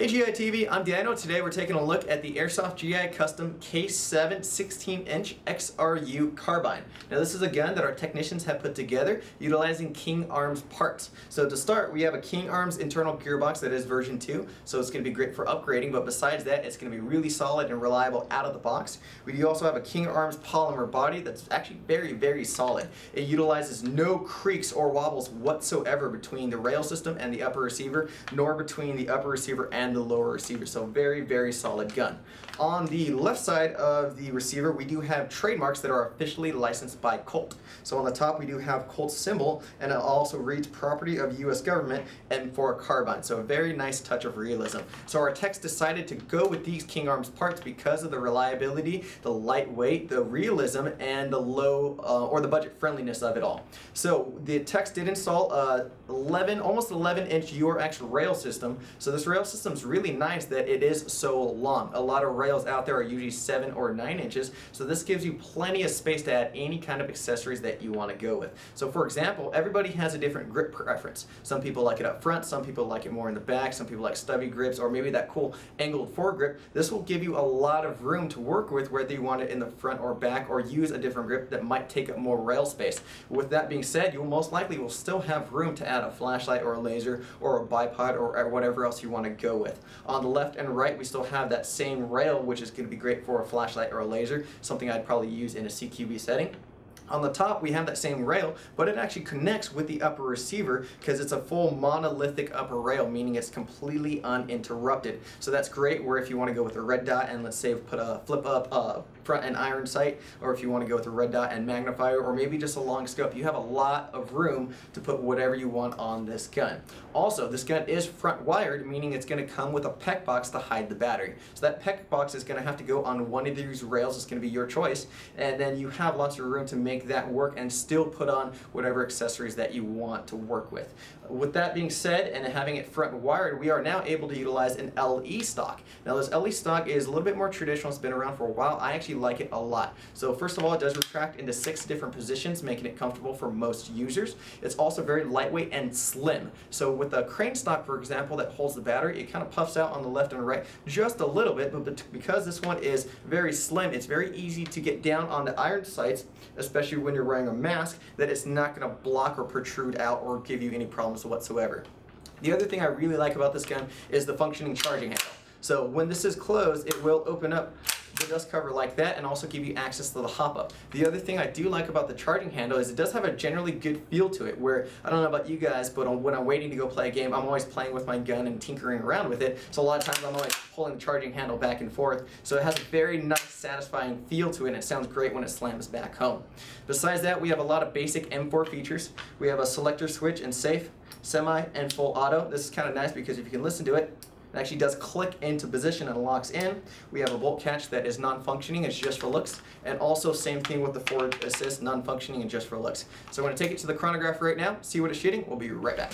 Hey GI TV, I'm Daniel. Today we're taking a look at the Airsoft GI Custom K7 16-inch XRU Carbine. Now this is a gun that our technicians have put together utilizing King Arms parts. So to start, we have a King Arms internal gearbox that is version 2, so it's going to be great for upgrading, but besides that, it's going to be really solid and reliable out of the box. We do also have a King Arms polymer body that's actually very solid. It utilizes no creaks or wobbles whatsoever between the rail system and the upper receiver, nor between the upper receiver and the lower receiver. So very solid gun. On the left side of the receiver, we do have trademarks that are officially licensed by Colt. So on the top we do have Colt's symbol, and it also reads property of US government and for a carbine. So a very nice touch of realism. So our techs decided to go with these King Arms parts because of the reliability, the lightweight, the realism, and the low or the budget friendliness of it all. So the techs did install a almost 11-inch URX rail system. So this rail system is really nice that it is so long. A lot of rails out there are usually 7 or 9 inches, so this gives you plenty of space to add any kind of accessories that you want to go with. So for example, everybody has a different grip preference. Some people like it up front, some people like it more in the back, some people like stubby grips, or maybe that cool angled foregrip. This will give you a lot of room to work with, whether you want it in the front or back, or use a different grip that might take up more rail space. With that being said, you most likely will still have room to add a flashlight or a laser or a bipod or whatever else you want to go with. On the left and right, we still have that same rail, which is going to be great for a flashlight or a laser, something I'd probably use in a CQB setting. On the top, we have that same rail, but it actually connects with the upper receiver because it's a full monolithic upper rail, meaning it's completely uninterrupted. So that's great where if you want to go with a red dot and let's say put a flip up front and iron sight, or if you want to go with a red dot and magnifier, or maybe just a long scope, you have a lot of room to put whatever you want on this gun. Also, this gun is front wired, meaning it's going to come with a PEC box to hide the battery. So that PEC box is going to have to go on one of these rails. It's going to be your choice, and then you have lots of room to make that work and still put on whatever accessories that you want to work with. With that being said, and having it front wired, we are now able to utilize an LE stock. Now this LE stock is a little bit more traditional. It's been around for a while. I actually like it a lot. So first of all, it does retract into 6 different positions, making it comfortable for most users. It's also very lightweight and slim. So with a crane stock, for example, that holds the battery, it kind of puffs out on the left and right just a little bit, but because this one is very slim, it's very easy to get down on the iron sights, especially when you're wearing a mask, that it's not going to block or protrude out or give you any problems whatsoever. The other thing I really like about this gun is the functioning charging handle. So when this is closed, it will open up the dust cover like that and also give you access to the hop-up. The other thing I do like about the charging handle is it does have a generally good feel to it, where I don't know about you guys, but when I'm waiting to go play a game, I'm always playing with my gun and tinkering around with it, so a lot of times I'm always pulling the charging handle back and forth, so it has a very nice satisfying feel to it, and it sounds great when it slams back home. Besides that, we have a lot of basic M4 features. We have a selector switch in safe, semi, and full auto. This is kind of nice because if you can listen to it, it actually does click into position and locks in. We have a bolt catch that is non-functioning, it's just for looks, and also same thing with the forward assist, non-functioning and just for looks. So I'm going to take it to the chronograph right now, see what it's shooting. We'll be right back.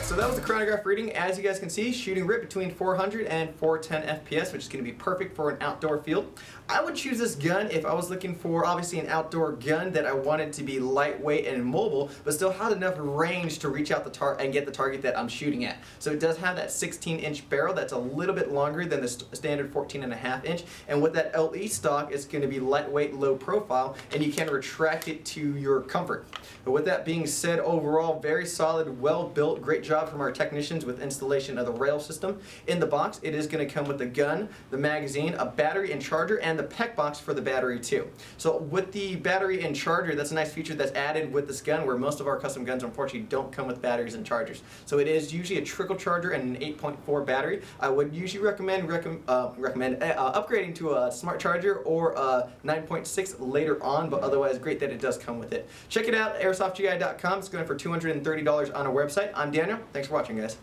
So that was the chronograph reading. As you guys can see, shooting rip between 400 and 410 FPS, which is going to be perfect for an outdoor field. I would choose this gun if I was looking for, obviously, an outdoor gun that I wanted to be lightweight and mobile, but still had enough range to reach out the target and get the target that I'm shooting at. So it does have that 16-inch barrel that's a little bit longer than the standard 14.5-inch, and with that LE stock, it's going to be lightweight, low profile, and you can retract it to your comfort. But with that being said, overall, very solid, well-built, great job from our technicians with installation of the rail system. In the box, it is going to come with the gun, the magazine, a battery and charger, and the PEC box for the battery too. So with the battery and charger, that's a nice feature that's added with this gun, where most of our custom guns unfortunately don't come with batteries and chargers. So it is usually a trickle charger and an 8.4 battery. I would usually recommend upgrading to a smart charger or a 9.6 later on, but otherwise great that it does come with it. Check it out, airsoftgi.com. It's going for $230 on our website. I'm Daniel. Thanks for watching, guys.